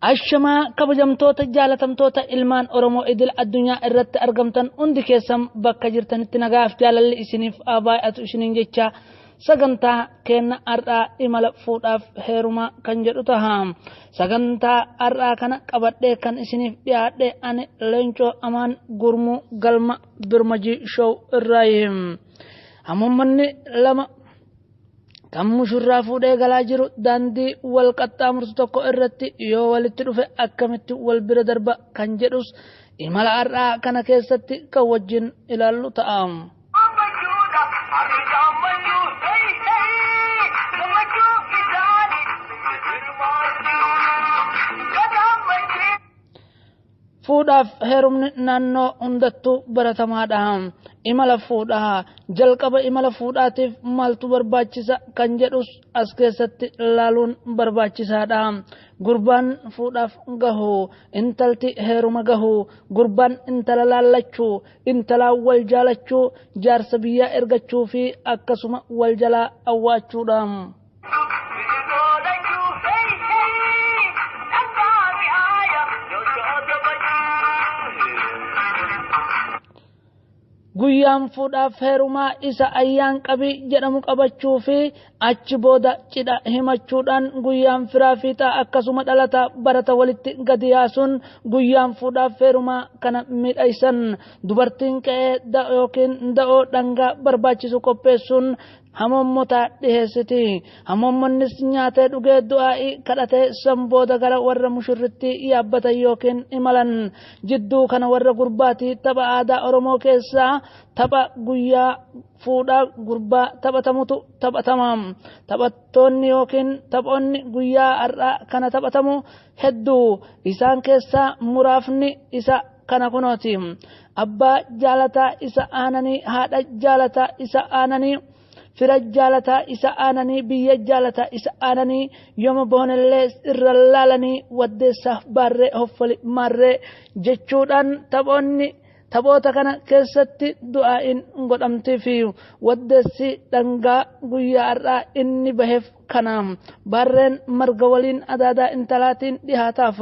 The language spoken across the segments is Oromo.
ashamaa kabajamtoota jaalatamtoota ilmaan oromoo idil addunyaa irratti argamtan hundi keessan bakka jirtanitti nagaaf jaalalli isiniif abaayatu isiniin jecha sagantaa kenna arraa imala fuudhaaf heeruma kan jedhu taha sagantaa arraa kana qabadhee kan isiniif dhiyaadhe ani Leencoo Amaan Gurmuu galma Birmajii show irraayim hamummanni lama kan mushurraa fuudhee galaa jiru daandii wal qaxxaamurtu tokko irratti yoo walitti dhufe akkamitti wal bira darba kan jedhus imala arraa kana keessatti kan wajjin ilaallu ta'a. fuudhaaf heerumni naannoo hundattuu baratamaadha. imala fuudhaa jalqaba imala fuudhaatiif maaltu barbaachisa kan jedhus as keessatti ilaaluun barbaachisaadha. gurbaan fuudhaaf gahu intalti heeruma gahu gurbaan intala laallachuu intala wal jaalachuu jaarsa biyyaa ergachuu fi akkasuma wal jalaa awwaachuudha. guyyaan fuudhaaf heerumaa isa ayyaan qabii jedhamu qabachuu fi achi booda cidha himachuudhaan guyyaan firaa fiixaa akkasuma dhalata barata walitti gadi yaasuun guyyaan fuudhaaf heerumaa kana midhaysan dubartiin qe'ee yookiin da'oo dhangaa barbaachisu qopheessuun hamommota dhiheessiti. hamommonnis nyaatee dhugee du'aa'ii kadhatee san booda gara warra mushurritti yaabbatan yookiin imalan jidduu kana warra gurbaatii tapha aadaa oromoo keessaa tapha guyyaa fuudhaa gurbaa taphatamutu taphatama. taphattoonni yookiin taphoonni guyyaa har'aa kana taphatamu hedduu isaan keessaa muraafni isa kana kunooti. abbaa jaalataa isa aananii haadha jaalataa isa aananii fira jaalataa isa aananii biyya jaalataa isa aananii yooma boonellee irra laalanii waddeessaaf baarree hoffoli maarree jechuudhaan taphoota kana keessatti du'aa'iin godhamtiifi waddeessi dhangaa guyyaa har'aa inni baheef kana baarreen marga waliin adaadaa intalaatiin dhihaataaf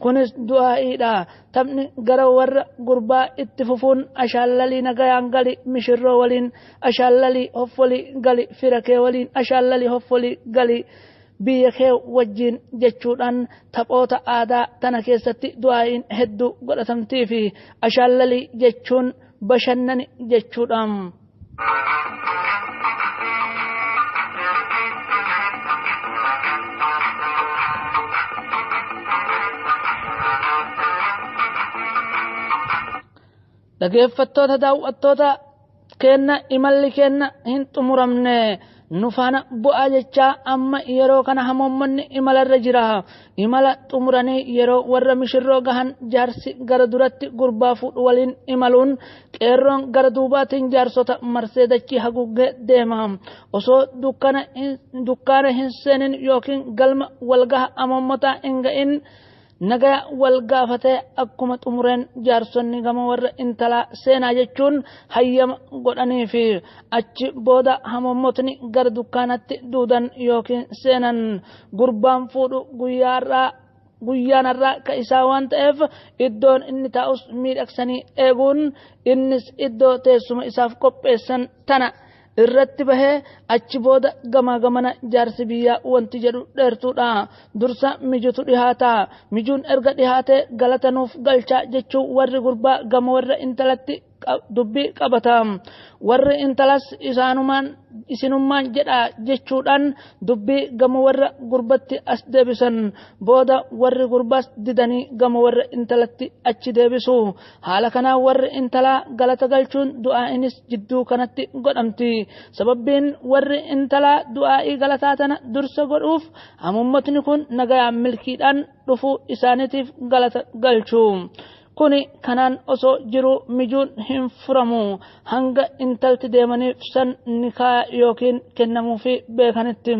kunis du'aa'iidha. taphni gara warra gurbaa itti fufuun ashaallalii nagayaan gali mishirroo waliin ashaallalii hoffolii gali fira kee waliin ashaallalii hoffolii gali biyya kee wajjin jechuudhaan taphoota aadaa tana keessatti du'aa'iin hedduu godhatamtii fi ashaallalii jechuun bashannani jechuudha. dhageeffattoota daawwattoota kenna imalli kenna hin xumuramne nufaana bu'aa jechaa amma yeroo kana hamoommanni imalarra jira. imala xumuranii yeroo warra mishirroo gahan jaarsi gara duratti gurbaa fuudhu waliin imaluun qeerroon gara duubaatiin jaarsota marsee dachii haguuggee deema. osoo dukkaana hin seenin yookiin galma walgaha hamoommotaa hin ga'in nagaya wal gaafatee akkuma xumureen jaarsonni gama warra intalaa seenaa jechuun hayyama godhanii fi achi booda hamommotni gara dukkaanatti duudan yookiin seenan gurbaan fuudhu guyyaan har'aa ka isaa waan ta'eef iddoon inni taa'us miidhagsanii eeguun innis iddoo teessuma isaaf qopheessan tana irratti bahee achi booda gamana jaarsi biyyaa wanti jedhu dheertuudha. dursa mijutu dhihaata. mijuun erga dhihaatee galatanuuf galchaa jechuu warri gurbaa gama warra intalatti dubbii qabata. warri intalas isinummaan jedha jechuudhaan dubbii gama warra gurbatti as deebisan booda warri gurbaas didanii gama warra intalatti achi deebisu. haala kanaan warri intalaa galata galchuun du'aa'inis jidduu kanatti godhamti. sababbiin warri intalaa du'aa'ii galataa tana dursa godhuuf hamummotni kun nagayaan milkiidhaan dhufuu isaaniitiif galata galchu. kuni kanaan osoo jiru mijuun hin furamu hanga intalti deemaniif san nikaa yookiin kennamuufi beekanitti.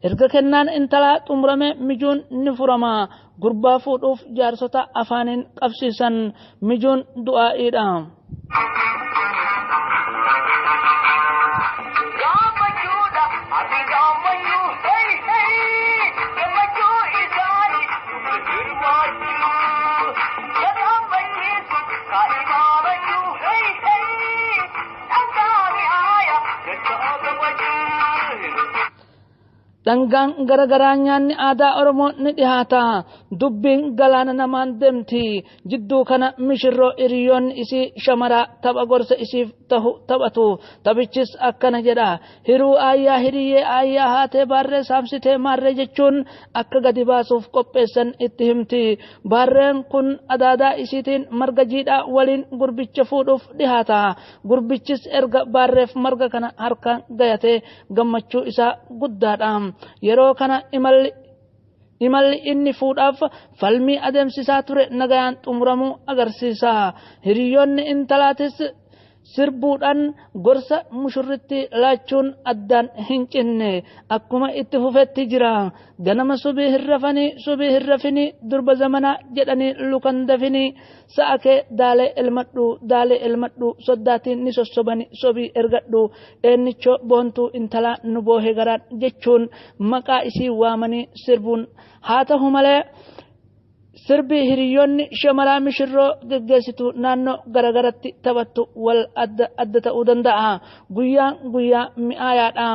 erga kennaan intalaa xumurame mijuun ni furama. gurbaa fuudhuuf jaarsota afaaniin qabsiisan mijuun du'aa'iidha. dhangaan garagaraa nyaanni aadaa Oromoo ni dhihaata dubbiin galaana namaan deemti jidduu kana mishirroo hiriyoonni isii shamaraa tapha gorsa isiif tahu taphatu taphichis akkana jedha hiruu ayyaa hiriyyee ayyaa haatee baarree saamsitee maarree jechuun akka gadi baasuuf qopheessan itti himti baarreen kun adaadaa isiitiin marga jiidhaa waliin gurbicha fuudhuuf dhihaata gurbichis erga baarreef marga kana harkaan gayatee gammachuu isaa guddaadha yeroo kana imalli inni fuudhaaf falmii adeemsisaa ture nagayaan xumuramuu agarsiisa hiriyoonni intalaatis sirbuudhaan gorsa mushurritti laachuun addaan hin cinne akkuma itti fufetti jira ganama subii hirrafanii durba zamanaa jedhanii lukan dafanii sa'a kee daalee ilmadhu soddaatiin ni sossobani sobii ergadhu eennichoo boontuu intalaa nu boohe garaan jechuun maqaa isii waamanii sirbuun haa ta'u malee sirbi hiriyoonni shamaraa mishirroo geggeessitu naannoo garagaratti taphattu wal adda ta'uu danda'a guyyaa mi'aayaadha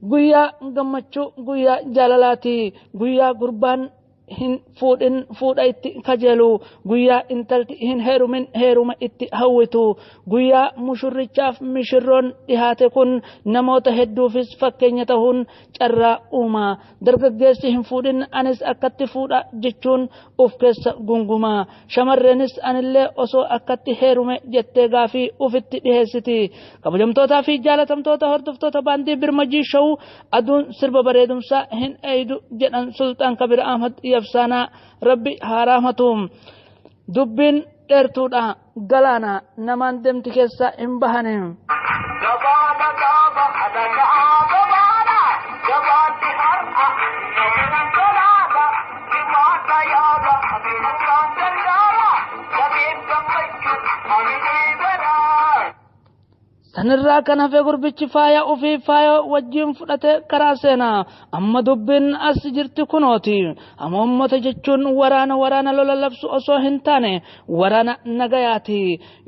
guyyaa gammachuu guyyaa jaalalaati guyyaa gurbaan hin fuudha itti kajeelu guyyaa intalti hin heerumin heeruma itti hawwitu guyyaa mushurrichaaf mishirroon dhihaate kun namoota hedduufis fakkeenya ta'uun carraa uuma dargaggeessi hin fuudhin anis akkatti fuudha jechuun of keessa gunguma shamarreenis anillee osoo akkatti heerume jettee gaafii ufitti dhiheessiti kabajamtootaa fi jaalatamtoota hordoftoota baandii birmajii shawuu aduun sirba bareedumsaa hin eeydu jedhan sultaan kabir ahmad yabsaanaa rabbi haa rahmatu dubbiin dheertuudha galaana namaan deemti keessa hin bahane sanirraa kan hafe gurbichi faaya ofii faaya wajjin fudhate karaa seenaa amma dubbiin as jirti kunooti amma ummata jechuun waraana lola labsu osoo hin taane waraana nagayaati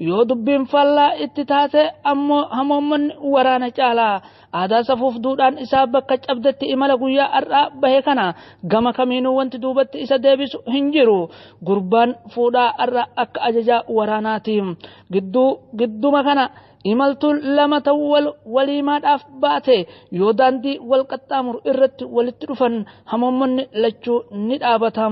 yoo dubbiin faallaa itti taate ammoo hamoommanni waraana caalaa aadaa safuuf duudhaan isaa bakka cabdetti imala guyyaa har'aa bahe kana gama kamiinuu wanti duubatti isa deebisu hin jiru gurbaan fuudhaa har'a akka ajajaa waraanaati gidduma kana imaltuun lama ta'uu waliimaadhaaf baate yoo daandii wal qaxxaamuru irratti walitti dhufan hamoommanni lachuu ni dhaabata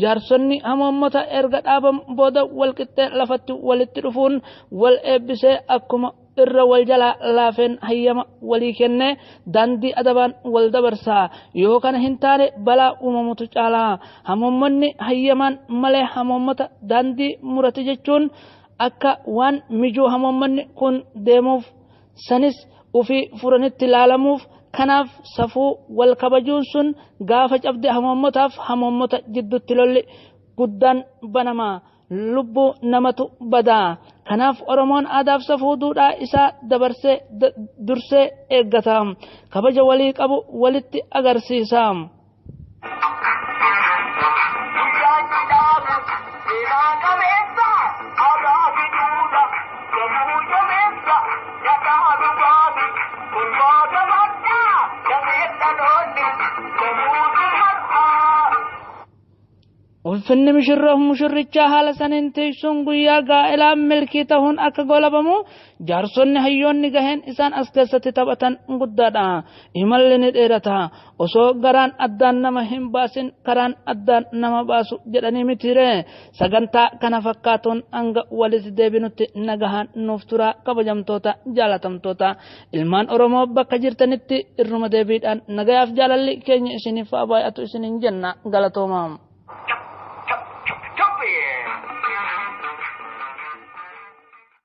jaarsonni hamoommota erga dhaaban booda wal qixxee lafatti walitti dhufuun wal eebbisee akkuma irra wal jalaa laafeen hayyama walii kennee daandii adabaan wal dabarsaa yoo kana hin taane balaa uumamutu caalaa hamoommanni hayyamaan malee hamoommota daandii murate jechuun akka waan mijuu hamoommanni kun deemuuf sanis ufii furanitti laalamuuf kanaaf safuu wal kabajuun sun gaafa cabde hamoommotaaf hamoommota jidduutti lolli guddaan banama lubbuu namatu badaa kanaaf oromoon aadaaf safuu duudhaa isaa dabarsee dursee eeggata kabaja walii qabu walitti agarsiisa ulfinni mushurrichaa haala saniin teessuun guyyaa gaa'elaa milkii ta'uun akka golabamu jaarsonni hayyoonni gaheen isaan as keessatti taphatan guddaadha imalli ni dheerata osoo garaan addaan nama hin baasin karaan addaan nama baasu jedhanii mitire sagantaa kana fakkaatuun hanga walitti deebinutti nagahaan nuuf turaa kabajamtoota jaalatamtoota ilmaan oromoo bakka jirtanitti irruma deebiidhaan nagayaaf jaalalli keenya isiniif haa baay'atu isiniin jenna galatoomaa